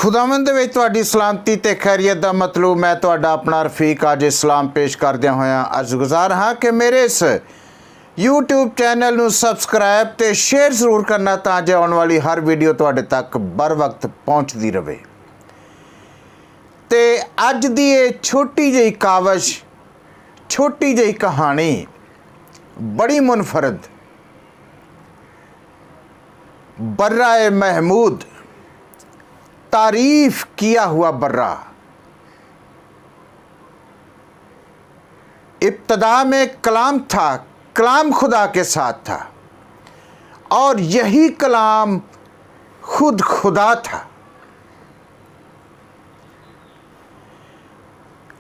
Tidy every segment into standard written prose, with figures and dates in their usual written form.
खुदावंद दे विच तुहाडी सलामती ते खैरियत दा मतलूब मैं तुहाडा अपना रफीक आज इस्लाम पेश करदिया होया अर्ज़गुज़ार हाँ कि मेरे इस यूट्यूब चैनल नूं सबसक्राइब ते शेयर जरूर करना तां जे आउण वाली हर वीडियो तुहाडे तक बर वक्त पहुँचती रहे। ते अज दी ये छोटी जी कावश छोटी जी कहानी बड़ी मुनफरद बर्रा महमूद तारीफ किया हुआ बर्रा। इब्तदा में कलाम था, कलाम खुदा के साथ था और यही कलाम खुद खुदा था।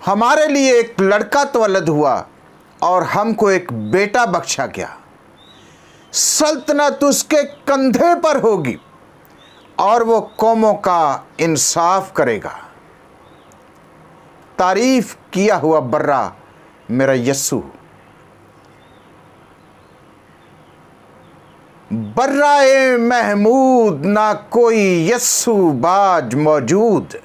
हमारे लिए एक लड़का तवल्लद हुआ और हमको एक बेटा बख्शा गया। सल्तनत उसके कंधे पर होगी और वो कौमों का इंसाफ करेगा। तारीफ किया हुआ बर्रा मेरा यस्सु। बर्राए महमूद ना कोई यस्सु बाज मौजूद।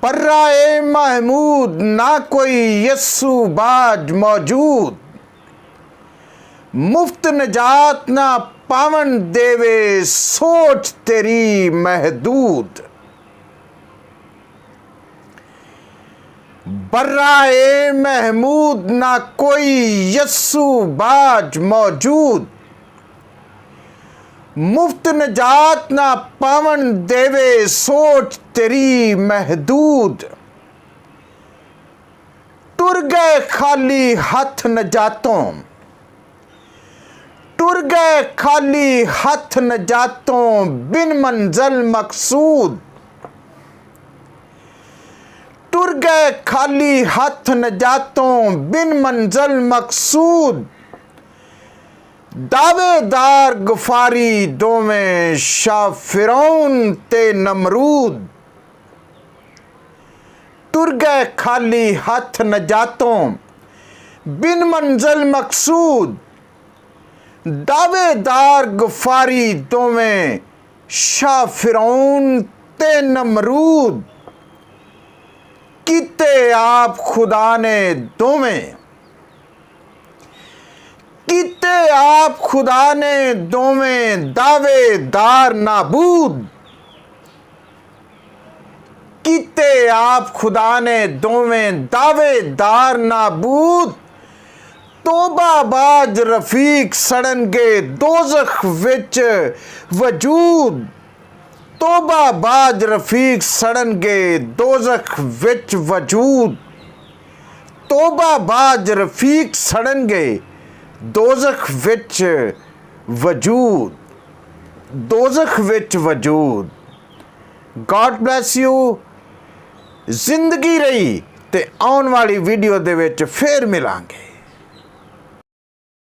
बर्राए महमूद ना कोई यस्सु बाज मौजूद। मुफ्त नजात ना पावन देवे सोच तेरी महदूद। बर्राए महमूद ना कोई यस्सु बाज मौजूद। मुफ्त नजात ना पावन देवे सोच तेरी महदूद। टुर गए खाली हाथ नजातों, टुर गए खाली हाथ नजातों बिन मंजल मकसूद। टुर गए खाली हाथ नजातों बिन मंजल मकसूद। दावेदार गुफारी दो में शाह फिरौन ते नमरूद। टुर गए खाली हाथ नजातों बिन मंजल मकसूद। दावेदार गुफारी दो में शाह फिरौन ते नमरूद। किते आप खुदा ने दो में, किते आप खुदा ने दो में दावेदार नाबूद। किते आप खुदा ने दो में दावेदार नाबूद। तोबा बाज रफीक सड़नगे दोज़ख विच वजूद। तोबा बाज रफीक सड़नगे दोज़ख विच वजूद। तोबा बाज रफीक सड़नगे दोज़ख विच वजूद। दोज़ख विच वजूद। God bless you. जिंदगी रही ते आउण वाली वीडियो दे विच फिर मिलांगे।